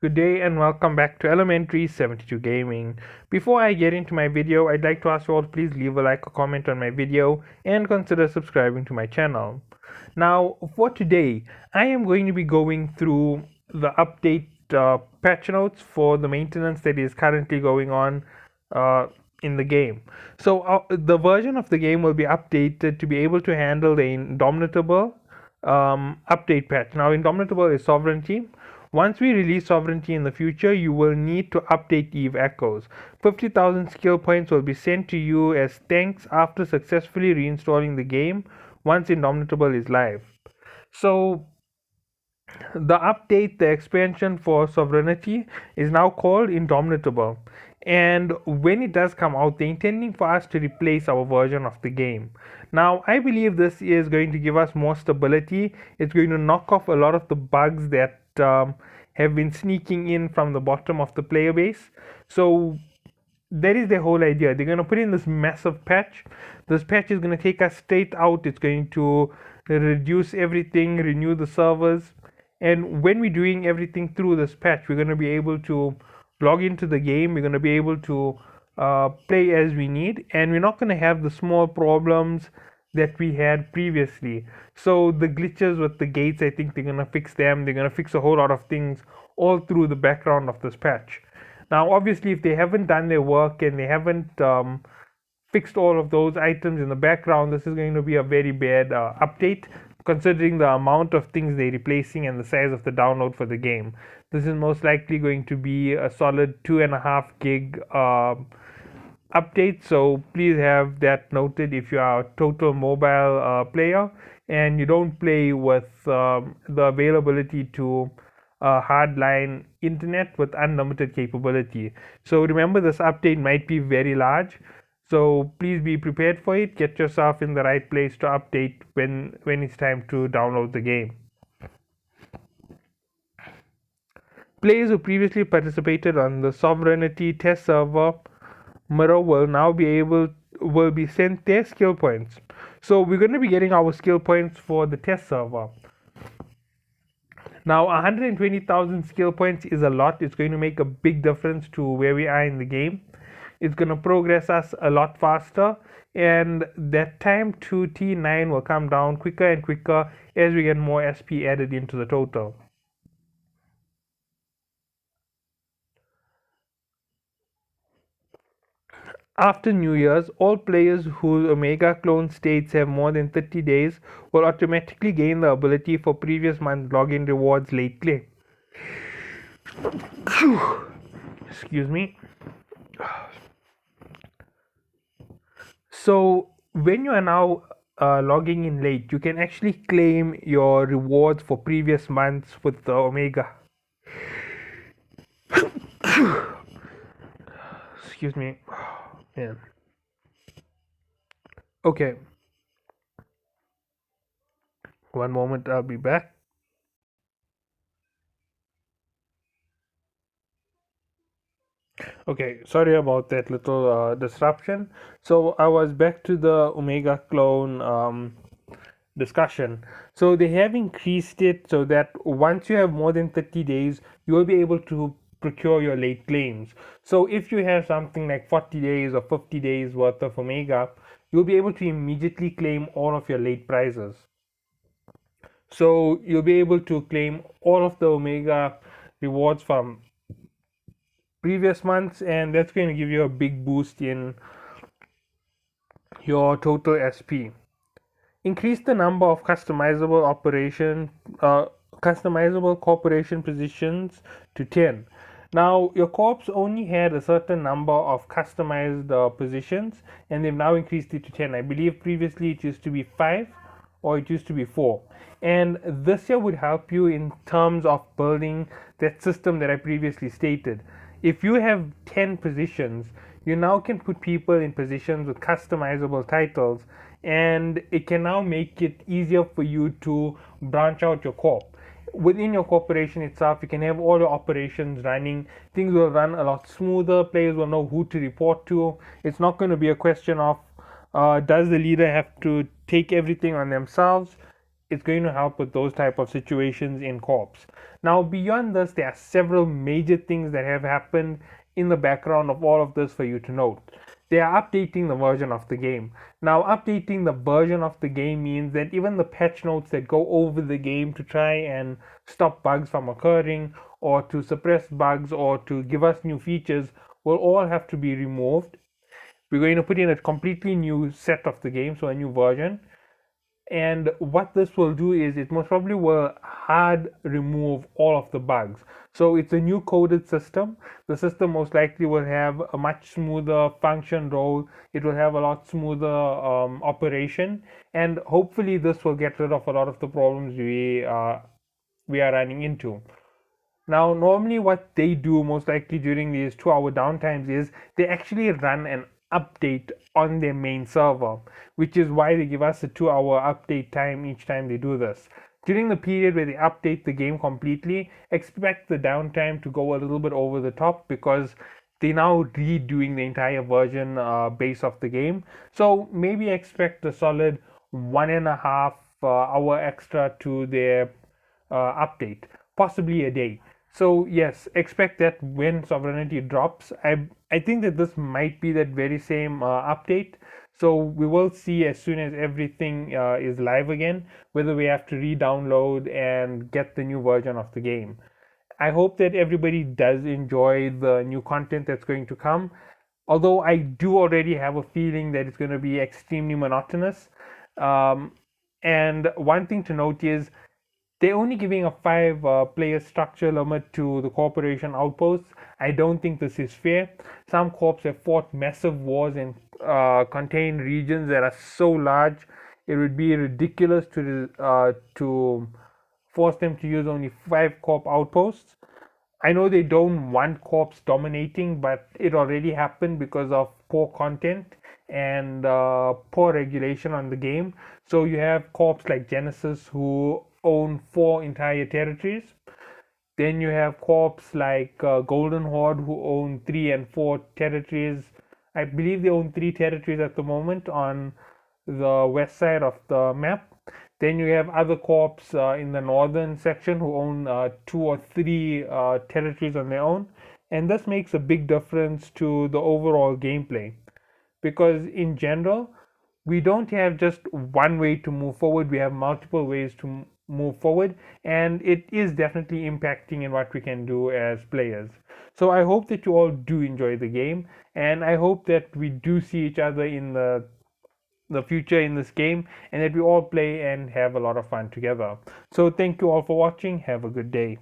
Good day and welcome back to Elementary 72 Gaming. Before I get into my video, I'd like to ask you all to please leave a like or comment on my video and consider subscribing to my channel. Now, for today, I am going to be going through the update patch notes for the maintenance that is currently going on uh, in the game. So, the version of the game will be updated to be able to handle the Indomitable update patch. Now, Indomitable is sovereignty. Once we release sovereignty in the future, you will need to update Eve Echoes. 50,000 skill points will be sent to you as thanks after successfully reinstalling the game once Indomitable is live. So, the update, the expansion for sovereignty is now called Indomitable. And when it does come out, they're intending for us to replace our version of the game. Now, I believe this is going to give us more stability. It's going to knock off a lot of the bugs that have been sneaking in from the bottom of the player base. So, that is the whole idea. They're going to put in this massive patch. This patch is going to take us straight out. It's going to reduce everything, renew the servers. And when we're doing everything through this patch, we're going to be able to log into the game. We're going to be able to play as we need. And we're not going to have the small problems that we had previously. So the glitches with the gates, I think they're going to fix them. They're going to fix a whole lot of things all through the background of this patch. Now, obviously, if they haven't done their work and they haven't fixed all of those items in the background, this is going to be a very bad update considering the amount of things they're replacing and the size of the download for the game. This is most likely going to be a solid 2.5 gig update, so please have that noted if you are a total mobile player and you don't play with the availability to hardline internet with unlimited capability. So remember, this update might be very large, so please be prepared for it. Get yourself in the right place to update when it's time to download the game. Players who previously participated on the Sovereignty test server mirror will be sent their skill points. So we're going to be getting our skill points for the test server. Now, 120,000 skill points is a lot. It's going to make a big difference to where we are in the game. It's going to progress us a lot faster, and that time to T9 will come down quicker and quicker as we get more SP added into the total. After New Year's, all players whose Omega clone states have more than 30 days will automatically gain the ability for previous month's login rewards late claim. Excuse me. So, when you are now logging in late, you can actually claim your rewards for previous months with the Omega. Excuse me. Yeah. Okay. One moment, I'll be back. Okay, sorry about that little disruption. So I was back to the Omega clone discussion. So they have increased it so that once you have more than 30 days, you will be able to procure your late claims. So if you have something like 40 days or 50 days worth of Omega, you'll be able to immediately claim all of your late prizes. So you'll be able to claim all of the Omega rewards from previous months, and that's going to give you a big boost in your total SP. Increase the number of customizable corporation positions to 10. Now your corps only had a certain number of customized positions, and they've now increased it to 10. I believe previously it used to be 5 or it used to be 4. And this year would help you in terms of building that system that I previously stated. If you have 10 positions, you now can put people in positions with customizable titles, and it can now make it easier for you to branch out your corp. Within your corporation itself, you can have all your operations running. Things will run a lot smoother. Players will know who to report to. It's not going to be a question of does the leader have to take everything on themselves. it's going to help with those type of situations in co-ops. Now beyond this, there are several major things that have happened in the background of all of this for you to note. They are updating the version of the game. Now updating the version of the game means that even the patch notes that go over the game to try and stop bugs from occurring, or to suppress bugs, or to give us new features, will all have to be removed. We're going to put in a completely new set of the game, so a new version. And what this will do is it most probably will hard remove all of the bugs. So it's a new coded system. The system most likely will have a much smoother function roll. It will have a lot smoother operation, and hopefully this will get rid of a lot of the problems we are running into. Now, normally what they do most likely during these 2 hour downtimes is they actually run an update on their main server, which is why they give us a 2 hour update time each time they do this. During the period where they update the game completely, expect the downtime to go a little bit over the top, because they're now redoing the entire version base of the game. So maybe expect a solid 1.5 hour extra to their update, possibly a day. So yes, expect that when sovereignty drops. I think that this might be that very same update. So we will see as soon as everything is live again, whether we have to re-download and get the new version of the game. I hope that everybody does enjoy the new content that's going to come. Although I do already have a feeling that it's going to be extremely monotonous. Um, and one thing to note is they're only giving a five player structure limit to the corporation outposts. I don't think this is fair. Some corps have fought massive wars and contain regions that are so large, it would be ridiculous to force them to use only five corp outposts. I know they don't want corps dominating, but it already happened because of poor content and poor regulation on the game. So you have corps like Genesis who own four entire territories. Then you have corps like Golden Horde who own three and four territories. I believe they own three territories at the moment on the west side of the map. Then you have other corps in the northern section who own two or three territories on their own. And this makes a big difference to the overall gameplay, because in general, we don't have just one way to move forward, we have multiple ways to move forward, and it is definitely impacting in what we can do as players. So I hope that you all do enjoy the game, and I hope that we do see each other in the future in this game, and that we all play and have a lot of fun together. So thank you all for watching. Have a good day.